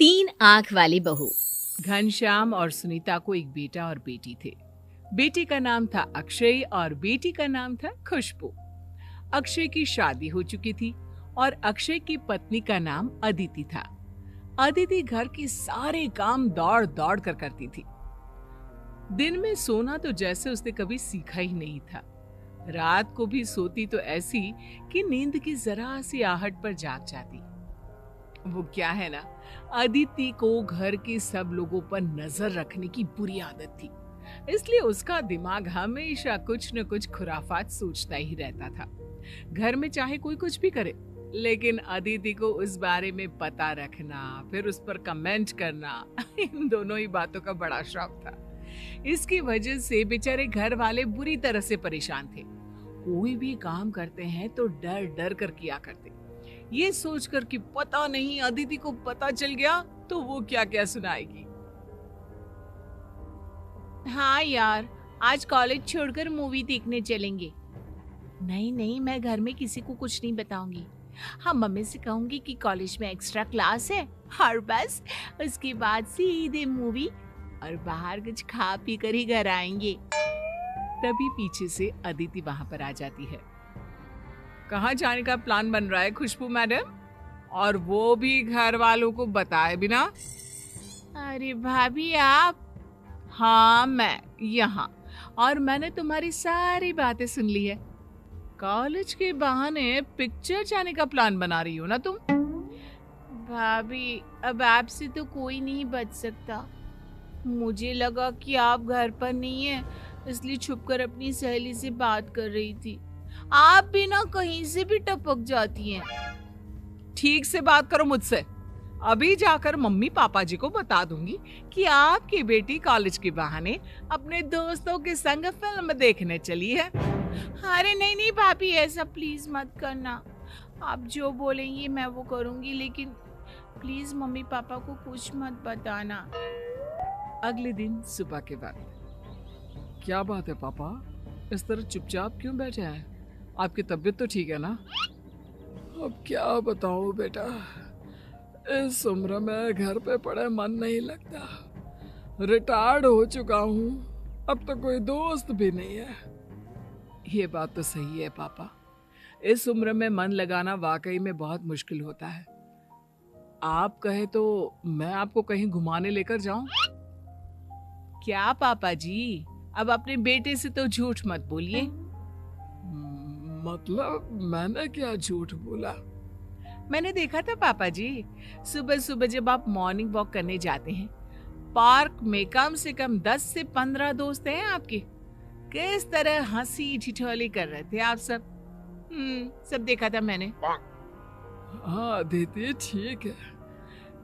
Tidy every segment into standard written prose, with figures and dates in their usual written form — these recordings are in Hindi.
तीन आंख वाली बहू। घनश्याम और सुनीता को एक बेटा और बेटी थे। बेटे का नाम था अक्षय और बेटी का नाम था खुशबू। अक्षय की शादी हो चुकी थी और अक्षय की पत्नी का नाम अदिति था। अदिति घर के सारे काम दौड़ दौड़ कर करती थी। दिन में सोना तो जैसे उसने कभी सीखा ही नहीं था। रात को भी सोती तो ऐसी कि नींद की जरा सी आहट पर जाग जाती। वो क्या है ना, अदिति को घर के सब लोगों पर नजर रखने की बुरी आदत थी, इसलिए उसका दिमाग हमेशा कुछ न कुछ खुराफात सोचता ही रहता था। घर में चाहे कोई कुछ भी करे, लेकिन अदिति को उस बारे में पता रखना, फिर उस पर कमेंट करना, इन दोनों ही बातों का बड़ा शौक था। इसकी वजह से बेचारे घर वाले बुरी तरह से परेशान थे। कोई भी काम करते हैं तो डर डर कर किया करते, ये सोचकर कि पता नहीं अदिति को पता चल गया तो वो क्या क्या सुनाएगी। हाँ यार, आज कॉलेज छोड़कर मूवी देखने चलेंगे। नहीं नहीं, मैं घर में किसी को कुछ नहीं बताऊंगी। हाँ, मम्मी से कहूंगी कि कॉलेज में एक्स्ट्रा क्लास है और बस उसके बाद सीधे मूवी और बाहर कुछ खा पी कर ही घर आएंगे। तभी पीछे से अदिति वहां पर आ जाती है। कहाँ जाने का प्लान बन रहा है खुशबू मैडम, और वो भी घर वालों को बताए बिना? अरे भाभी आप? हाँ, मैं यहाँ, और मैंने तुम्हारी सारी बातें सुन ली है। कॉलेज के बहाने पिक्चर जाने का प्लान बना रही हो ना तुम? भाभी, अब आपसे तो कोई नहीं बच सकता। मुझे लगा कि आप घर पर नहीं है, इसलिए छुपकर अपनी सहेली से बात कर रही थी। आप भी ना कहीं से भी टपक जाती हैं। ठीक से बात करो मुझसे। अभी जाकर मम्मी पापा जी को बता दूंगी कि आपकी बेटी कॉलेज के बहाने अपने दोस्तों के संग फिल्म देखने चली है। अरे नहीं नहीं भाभी, ऐसा प्लीज मत करना। आप जो बोलेंगी मैं वो करूंगी, लेकिन प्लीज मम्मी पापा को कुछ मत बताना। अगले दिन सुबह के वक्त, क्या बात है पापा, इस तरह चुपचाप क्यों बैठे हैं? आपकी तबीयत तो ठीक है ना? अब क्या बताऊं बेटा, इस उम्र में घर पे पड़े मन नहीं लगता। रिटायर्ड हो चुका हूँ, अब तो कोई दोस्त भी नहीं है। ये बात तो सही है पापा, इस उम्र में मन लगाना वाकई में बहुत मुश्किल होता है। आप कहे तो मैं आपको कहीं घुमाने लेकर जाऊं? क्या पापा जी, अब अपने बेटे से तो झूठ मत बोलिए। मतलब मैंने क्या झूठ बोला? मैंने देखा था पापा जी, सुबह सुबह जब आप मॉर्निंग वॉक करने जाते हैं, पार्क में कम से कम 10 से 15 दोस्त हैं आपके। किस तरह हंसी ठिठोली कर रहे थे आप सब। सब देखा था मैंने। हाँ दीदी, ठीक है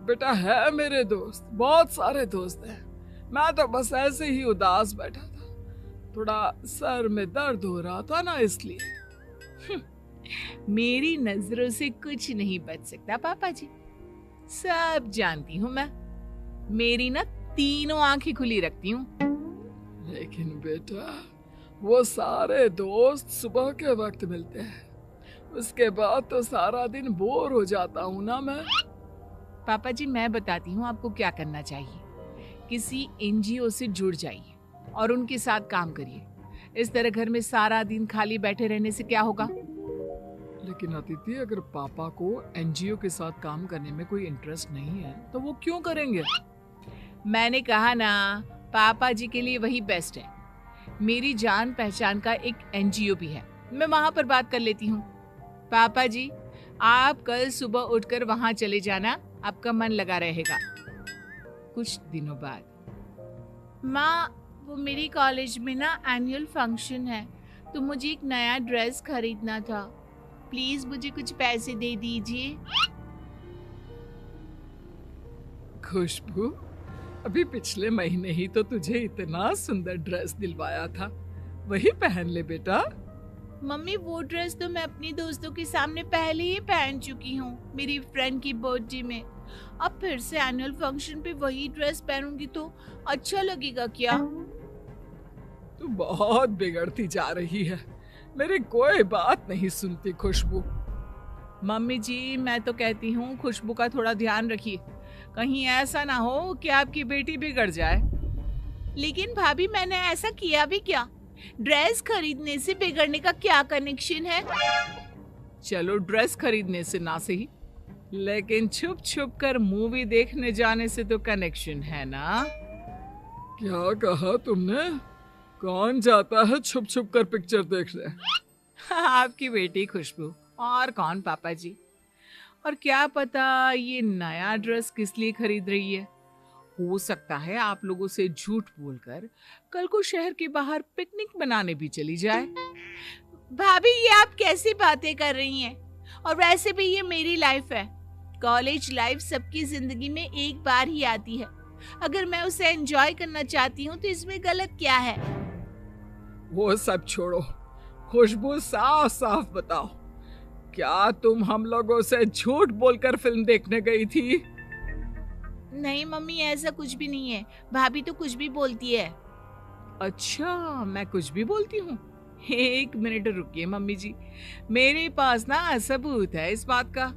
बेटा, है मेरे दोस्त, बहुत सारे दोस्त हैं। मैं तो बस ऐसे ही उदास बैठा था, थोड़ा सर में दर्द हो रहा था ना, इसलिए। मेरी नजरों से कुछ नहीं बच सकता पापा जी, सब जानती हूँ मैं। मेरी ना तीनों आंखें खुली रखती हूँ। लेकिन बेटा, वो सारे दोस्त सुबह के वक्त मिलते हैं, उसके बाद तो सारा दिन बोर हो जाता हूँ ना मैं। पापा जी, मैं बताती हूँ आपको क्या करना चाहिए। किसी एनजीओ से जुड़ जाइए और उनके साथ काम करिए। इस तरह घर में सारा दिन खाली बैठे रहने से क्या होगा? लेकिन अदिति, अगर पापा को एनजीओ के साथ काम करने में कोई इंटरेस्ट नहीं है तो वो क्यों करेंगे? मैंने कहा ना, पापा जी के लिए वही बेस्ट है। मेरी जान पहचान का एक एनजीओ भी है, मैं वहां पर बात कर लेती हूँ। पापा जी, आप कल सुबह उठकर वहां चले जाना, आपका मन लगा रहेगा। कुछ दिनों बाद, माँ, वो मेरी कॉलेज में ना एनुअल फंक्शन है, तो मुझे एक नया ड्रेस खरीदना था। प्लीज मुझे कुछ पैसे दे दीजिए। खुशबू, अभी पिछले महीने ही तो तुझे इतना सुंदर ड्रेस दिलवाया था, वही पहन ले बेटा। मम्मी, वो ड्रेस तो मैं अपनी दोस्तों के सामने पहले ही पहन चुकी हूँ, मेरी फ्रेंड की बर्थडे में। अब फिर से एनुअल फंक्शन पे वही ड्रेस पहनूंगी तो अच्छा लगेगा क्या? तू बहुत बिगड़ती जा रही है, मेरी कोई बात नहीं सुनती खुशबू। मम्मी जी, मैं तो कहती हूँ खुशबू का थोड़ा ध्यान रखिए। कहीं ऐसा ना हो कि आपकी बेटी बिगड़ जाए। लेकिन भाभी मैंने ऐसा किया भी क्या? ड्रेस खरीदने से बिगड़ने का क्या कनेक्शन है? चलो ड्रेस खरीदने से ना सही, लेकिन छुप छुप कर मूवी देखने जाने से तो कनेक्शन है ना। क्या कहा तुमने? कौन जाता है छुप छुप कर पिक्चर देखने? आपकी बेटी खुशबू, और कौन पापा जी। और क्या पता ये नया ड्रेस किस लिए खरीद रही है। हो सकता है आप लोगों से झूठ बोलकर कल को शहर के बाहर पिकनिक मनाने भी चली जाए। भाभी ये आप कैसी बातें कर रही हैं? और वैसे भी ये मेरी लाइफ है। कॉलेज लाइफ सबकी जिंदगी में एक बार ही आती है। अगर मैं उसे एंजॉय करना चाहती हूँ तो इसमें गलत क्या है? वो सब छोड़ो, खुशबू साफ साफ बताओ, क्या तुम हम लोगों से झूठ बोलकर फिल्म देखने गई थी? नहीं मम्मी, ऐसा कुछ भी नहीं है। भाभी तो कुछ भी बोलती है। अच्छा, मैं कुछ भी बोलती हूँ? एक मिनट रुकिए मम्मी जी, मेरे पास ना सबूत है इस बात का।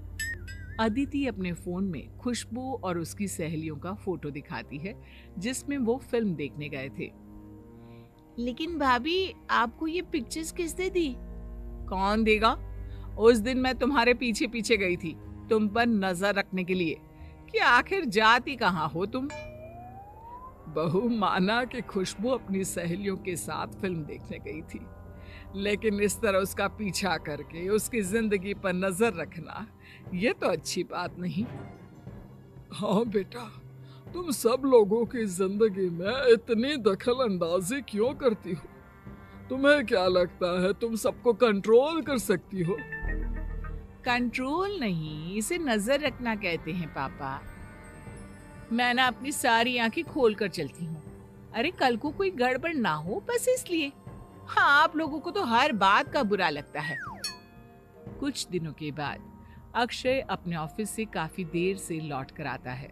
अदिति अपने फोन में खुशबू और उसकी सहेलियों का फोटो दिखाती है जिसमें वो फिल्म देखने गए थे। लेकिन भाभी आपको ये पिक्चर्स किसने दी? कौन देगा? उस दिन मैं तुम्हारे पीछे पीछे गई थी तुम पर नजर रखने के लिए कि आखिर जाती कहाँ हो तुम। बहू माना कि खुशबू अपनी सहेलियों के साथ फिल्म देखने गई थी, लेकिन इस तरह उसका पीछा करके उसकी जिंदगी पर नजर रखना ये तो अच्छी बात नहीं। हाँ बेटा, तुम सब लोगों की जिंदगी में इतनी दखल अंदाजी क्यों करती हो? तुम्हें क्या लगता है तुम सबको कंट्रोल कर सकती हो? कंट्रोल नहीं, इसे नजर रखना कहते हैं पापा। मैं ना अपनी सारी आंखें खोल कर चलती हूँ। अरे कल को कोई गड़बड़ ना हो, बस इसलिए। हाँ, आप लोगों को तो हर बात का बुरा लगता है। कुछ दिनों के बाद अक्षय अपने ऑफिस से काफी देर से लौट कर आता है।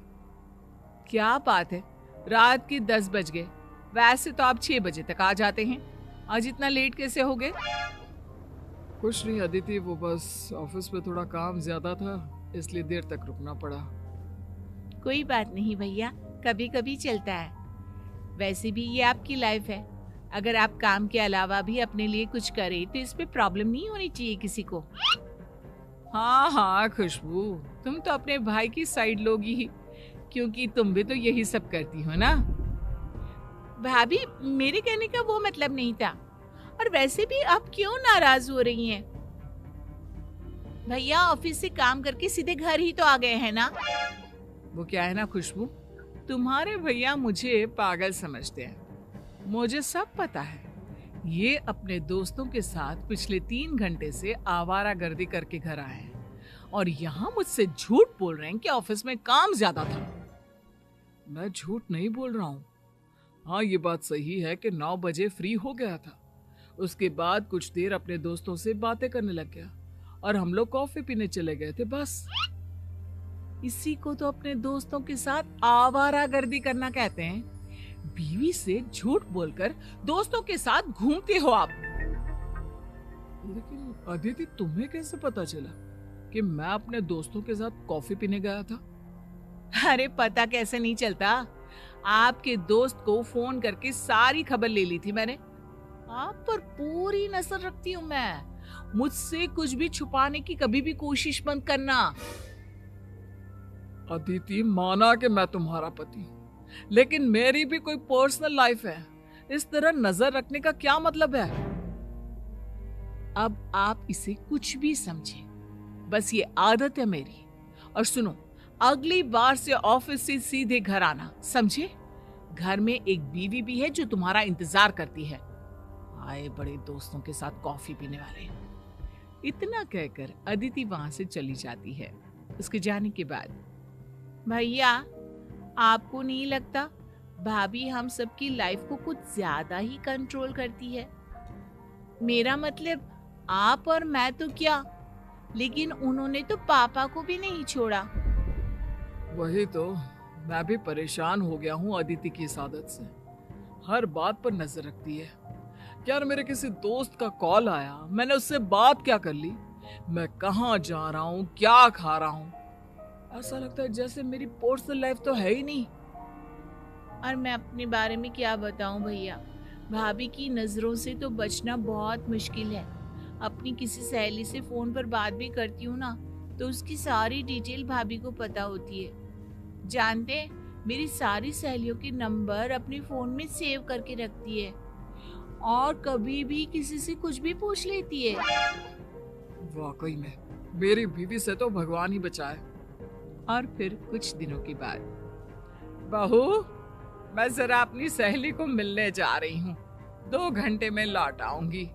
क्या बात है, रात के 10 बज गए। वैसे तो आप 6 बजे तक आ जाते हैं, आज इतना लेट कैसे हो गए? कुछ नहीं अदिति, वो बस ऑफिस में थोड़ा काम ज्यादा था, इसलिए देर तक रुकना पड़ा। कोई बात नहीं भैया, कभी कभी चलता है। वैसे भी ये आपकी लाइफ है। अगर आप काम के अलावा भी अपने लिए कुछ करें तो इस पे प्रॉब्लम नहीं होनी चाहिए किसी को। हाँ हाँ खुशबू, तुम तो अपने भाई की साइड लोगी ही, क्योंकि तुम भी तो यही सब करती हो ना। भाभी, मेरे कहने का वो मतलब नहीं था। और वैसे भी आप क्यों नाराज हो रही हैं? भैया ऑफिस से काम करके सीधे घर ही तो आ गए हैं ना। वो क्या है ना खुशबू, तुम्हारे भैया मुझे पागल समझते हैं। मुझे सब पता है। ये अपने दोस्तों के साथ पिछले 3 घंटे से आवारागर्दी करके घर आए हैं और यहाँ मुझसे झूठ बोल रहे हैं कि ऑफिस में काम ज्यादा था। मैं झूठ नहीं बोल रहा हूँ। हाँ, ये बात सही है कि 9 बजे फ्री हो गया था। उसके बाद कुछ देर अपने दोस्तों से बातें करने लग गया और हम लोग कॉफी पीने चले गए थे, बस। इसी को तो अपने दोस्तों के साथ आवारागर्दी करना कहते हैं। बीवी से झूठ बोलकर दोस्तों के साथ घूमते हो आप। लेकिन अदिति, तुम्हें कैसे पता चला कि मैं अपने दोस्तों के साथ कॉफी पीने गया था? अरे पता कैसे नहीं चलता, आपके दोस्त को फोन करके सारी खबर ले ली थी मैंने। आप पर पूरी नजर रखती हूँ मैं। मुझसे कुछ भी छुपाने की कभी भी कोशिश मत करना। अदिति, माना कि मैं तुम्हारा पति, लेकिन मेरी भी कोई पर्सनल लाइफ है। इस तरह नजर रखने का क्या मतलब है? अब आप इसे कुछ भी समझे, बस ये आदत है मेरी। और सुनो, अगली बार से ऑफिस से सीधे घर आना, समझे? घर में एक बीवी भी है जो तुम्हारा इंतजार करती है। आए बड़े दोस्तों के साथ कॉफी पीने वाले। इतना कहकर अदिति वहां से चली जाती है। उसके जाने के बाद, भैया आपको नहीं लगता भाभी हम सबकी लाइफ को कुछ ज्यादा ही कंट्रोल करती है? मेरा मतलब आप और मैं तो क्या, लेकिन उन्होंने तो पापा को भी नहीं छोड़ा। वही तो, मैं भी परेशान हो गया हूँ अदिति की इस आदत से। हर बात पर नजर रखती है। यार, मेरे किसी दोस्त का कॉल आया, मैंने उससे बात क्या कर ली, मैं कहाँ जा रहा हूँ, क्या खा रहा हूँ, ऐसा लगता है जैसे मेरी पर्सनल लाइफ तो है ही नहीं। और मैं अपने बारे में क्या बताऊं भैया, भाभी की नज़रों से तो बचना बहुत मुश्किल है। अपनी किसी सहेली से फ़ोन पर बात भी करती हूँ ना, तो उसकी सारी डिटेल भाभी को पता होती है। जानते हैं, मेरी सारी सहेलियों के नंबर अपने फ़ोन में सेव करके रखती है और कभी भी किसी से कुछ भी पूछ लेती है। वाकई में मेरी बीवी से तो भगवान ही बचाए। और फिर कुछ दिनों के बाद, बहू, मैं जरा अपनी सहेली को मिलने जा रही हूँ, 2 घंटे में लौट आऊंगी।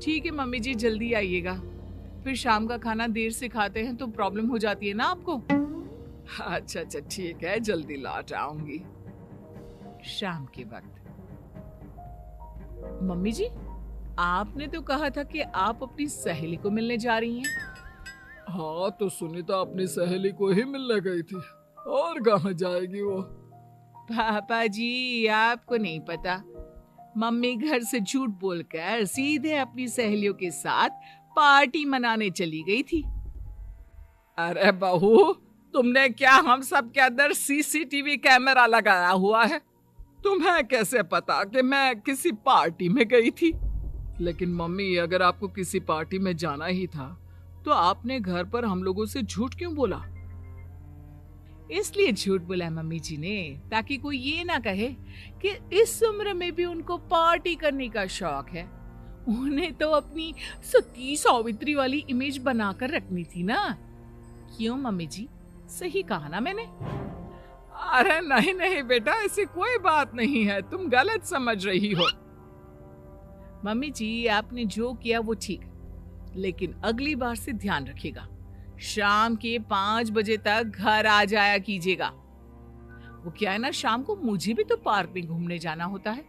ठीक है मम्मी जी, जल्दी आइएगा, फिर शाम का खाना देर से खाते हैं तो प्रॉब्लम हो जाती है ना आपको। अच्छा अच्छा ठीक है, जल्दी लौट आऊंगी। शाम के वक्त, मम्मी जी, आपने तो कहा था कि आप अपनी सहेली को मिलने जा रही हैं। हाँ, तो सुनीता अपनी सहेली को ही मिलने गई थी, और कहाँ जाएगी वो। पापा जी, आपको नहीं पता, मम्मी घर से झूठ बोलकर सीधे अपनी सहेलियों के साथ पार्टी मनाने चली गई थी। अरे बहू, तुमने क्या हम सब के अंदर सीसीटीवी कैमरा लगाया हुआ है? तुम्हें कैसे पता कि मैं किसी पार्टी में गई थी? लेकिन मम्मी, अगर आपको किसी पार्टी में जाना ही था तो आपने घर पर हम लोगों से झूठ क्यों बोला? इसलिए झूठ बोला मम्मी जी ने, ताकि कोई ये ना कहे कि इस उम्र में भी उनको पार्टी करने का शौक है। उन्हें तो अपनी सती सावित्री वाली इमेज बनाकर रखनी थी ना। क्यों मम्मी जी, सही कहा ना मैंने? अरे नहीं नहीं बेटा, ऐसी कोई बात नहीं है, तुम गलत समझ रही हो। मम्मी जी, आपने जो किया वो ठीक, लेकिन अगली बार से ध्यान रखिएगा, शाम के 5 बजे तक घर आ जाया कीजिएगा। वो क्या है ना, शाम को मुझे भी तो पार्क में घूमने जाना होता है,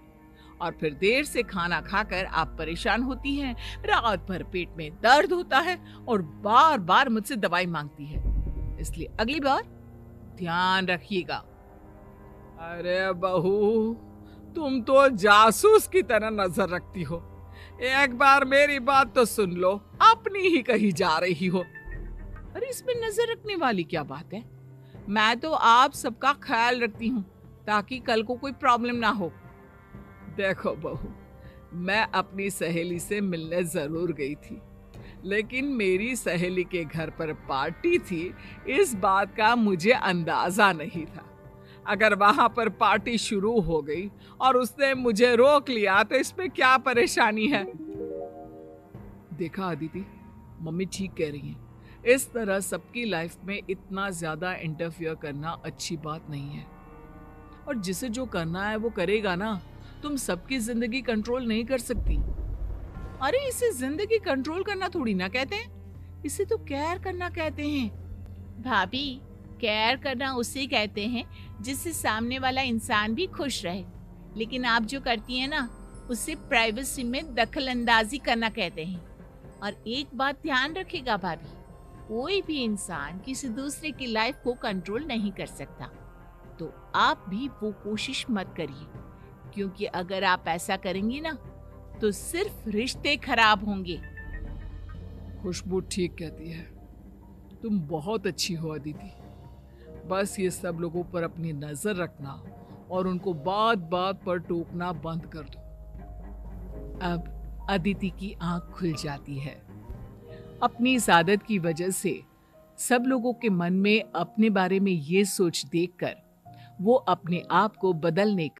और फिर देर से खाना खाकर आप परेशान होती हैं, रात भर पेट में दर्द होता है और बार बार मुझसे दवाई मांगती है। इसलिए अगली बार ध्यान रखिएगा। अरे बहू, तुम तो जासूस की तरह नजर रखती हो। एक बार मेरी बात तो सुन लो, अपनी ही कहीं जा रही हो। अरे इसमें नजर रखने वाली क्या बात है? मैं तो आप सबका ख्याल रखती हूँ ताकि कल को कोई प्रॉब्लम ना हो। देखो बहू, मैं अपनी सहेली से मिलने जरूर गई थी, लेकिन मेरी सहेली के घर पर पार्टी थी, इस बात का मुझे अंदाजा नहीं था। अगर वहां पर पार्टी शुरू हो गई और उसने मुझे रोक लिया तो इसमें क्या परेशानी है? देखा अदिति, मम्मी ठीक कह रही हैं। इस तरह सबकी लाइफ में इतना ज्यादा इंटरफियर करना अच्छी बात नहीं है, और जिसे जो करना है वो करेगा ना। तुम सबकी जिंदगी कंट्रोल नहीं कर सकती। अरे इसे जिंदगी कंट्रोल करना थोड़ी ना कहते हैं, इसे तो केयर करना कहते हैं। भाभी, केयर करना उसे कहते हैं जिससे सामने वाला इंसान भी खुश रहे, लेकिन आप जो करती हैं ना, उससे प्राइवेसी में दखल अंदाजी करना कहते हैं। और एक बात ध्यान रखिएगा भाभी, कोई भी इंसान किसी दूसरे की लाइफ को कंट्रोल नहीं कर सकता, तो आप भी वो कोशिश मत करिए, क्योंकि अगर आप ऐसा करेंगी ना तो सिर्फ रिश्ते खराब होंगे। खुशबू ठीक कहती है, तुम बहुत अच्छी हो अदिति। बस ये सब लोगों पर अपनी नजर रखना और उनको बात बात पर टोकना बंद कर दो। अब अदिति की आंख खुल जाती है। अपनी इस आदत की वजह से सब लोगों के मन में अपने बारे में ये सोच देखकर वो अपने आप को बदलने